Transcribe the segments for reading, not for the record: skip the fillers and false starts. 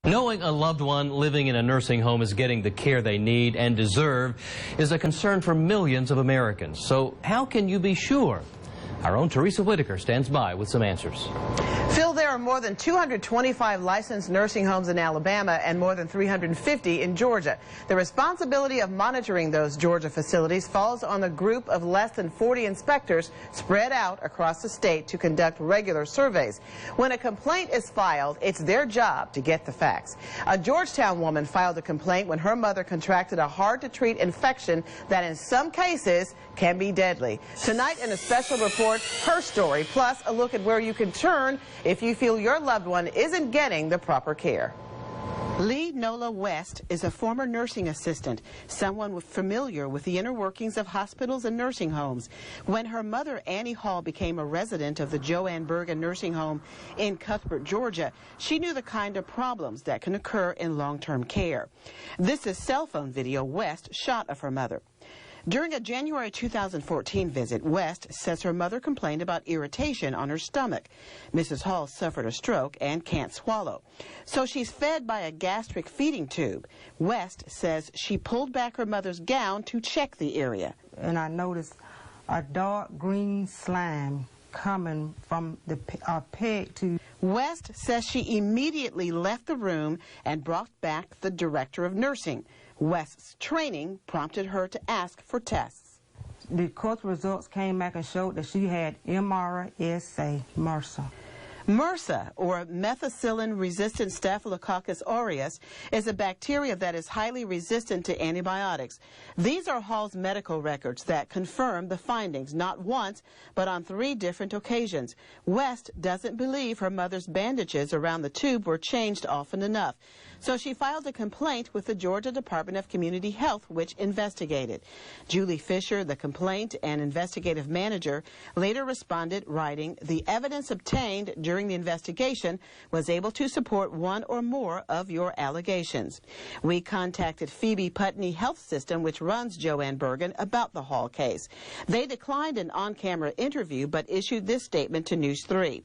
Knowing a loved one living in a nursing home is getting the care they need and deserve is a concern for millions of Americans. So how can you be sure? Our own TERESA WHITAKER stands by with some answers. Phil, there are more than 225 licensed nursing homes in Alabama and more than 350 in Georgia. The responsibility of monitoring those Georgia facilities falls on a group of less than 40 inspectors spread out across the state to conduct regular surveys. When a complaint is filed, it's their job to get the facts. A Georgetown woman filed a complaint when her mother contracted a hard-to-treat infection that in some cases can be deadly. Tonight in a special report, her story, plus a look at where you can turn if you feel your loved one isn't getting the proper care. Lee Nola West is a former nursing assistant, someone familiar with the inner workings of hospitals and nursing homes. When her mother, Annie Hall, became a resident of the Joanne Burgin nursing home in Cuthbert, Georgia, she knew the kind of problems that can occur in long-term care. This is cell phone video West shot of her mother. During a January 2014 visit, West says her mother complained about irritation on her stomach. Mrs. Hall suffered a stroke and can't swallow, so she's fed by a gastric feeding tube. West says she pulled back her mother's gown to check the area. And I noticed a dark green slime coming from the peg tube. West says she immediately left the room and brought back the director of nursing. West's training prompted her to ask for tests. The course results came back and showed that she had Mrsa. Mrsa, or methicillin-resistant Staphylococcus aureus, is a bacteria that is highly resistant to antibiotics. These are Hall's medical records that confirm the findings, not once, but on 3 different occasions. West doesn't believe her mother's bandages around the tube were changed often enough, so she filed a complaint with the Georgia Department of Community Health, which investigated. Julie Fisher, the complaint and investigative manager, later responded, writing, "The evidence obtained during the investigation was able to support one or more of your allegations." We contacted Phoebe Putney Health System, which runs Joanne Burgin, about the Hall case. They declined an on-camera interview but issued this statement to News 3.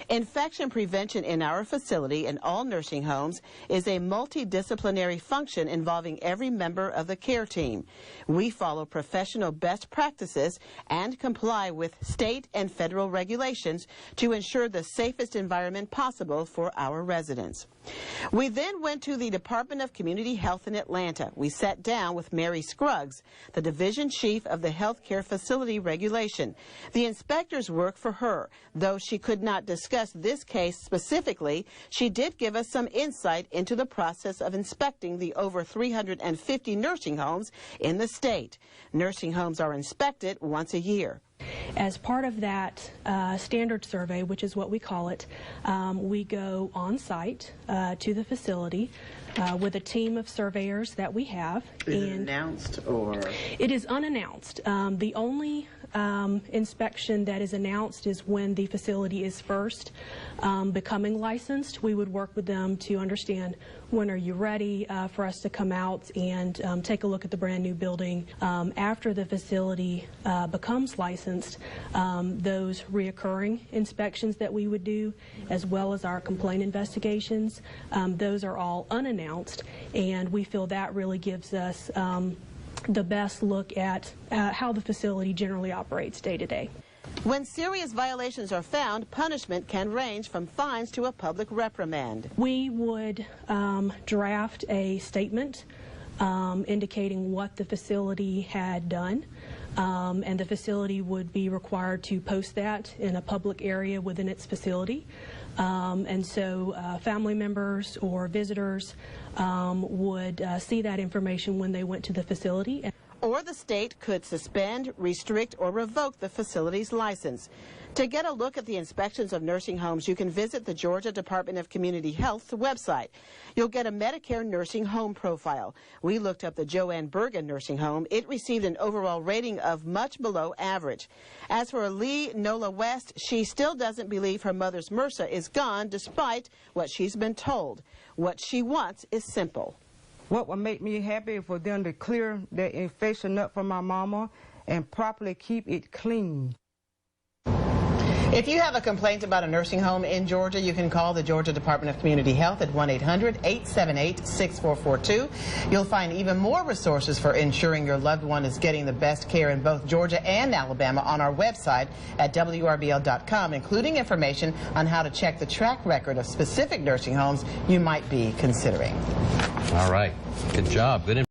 Infection prevention in our facility and all nursing homes is a multidisciplinary function involving every member of the care team. We follow professional best practices and comply with state and federal regulations to ensure the safest environment possible for our residents. We then went to the Department of Community Health in Atlanta. We sat down with Mary Scruggs, the division chief of the Healthcare Facility Regulation. The inspectors work for her. Though she could not discuss this case specifically, she did give us some insight into the process of inspecting the over 350 nursing homes in the state. Nursing homes are inspected once a year. As part of that standard survey, which is what we call it, we go on site to the facility with a team of surveyors that we have. Is it announced or? It is unannounced. The only inspection that is announced is when the facility is first becoming licensed. We would work with them to understand, when are you ready for us to come out and take a look at the brand new building. After the facility becomes licensed, those reoccurring inspections that we would do, as well as our complaint investigations, those are all unannounced, and we feel that really gives us the best look at how the facility generally operates day to day. When serious violations are found, punishment can range from fines to a public reprimand. We would draft a statement indicating what the facility had done, and the facility would be required to post that in a public area within its facility. And so family members or visitors would see that information when they went to the facility. Or the state could suspend, restrict, or revoke the facility's license. To get a look at the inspections of nursing homes, you can visit the Georgia Department of Community Health's website. You'll get a Medicare nursing home profile. We looked up the Joanne Burgin nursing home. It received an overall rating of much below average. As for Lee Nola West, she still doesn't believe her mother's Mrsa is gone despite what she's been told. What she wants is simple. What would make me happy for them to clear the infection up for my mama and properly keep it clean. If you have a complaint about a nursing home in Georgia, you can call the Georgia Department of Community Health at 1-800-878-6442. You'll find even more resources for ensuring your loved one is getting the best care in both Georgia and Alabama on our website at WRBL.com, including information on how to check the track record of specific nursing homes you might be considering. All right. Good job. Good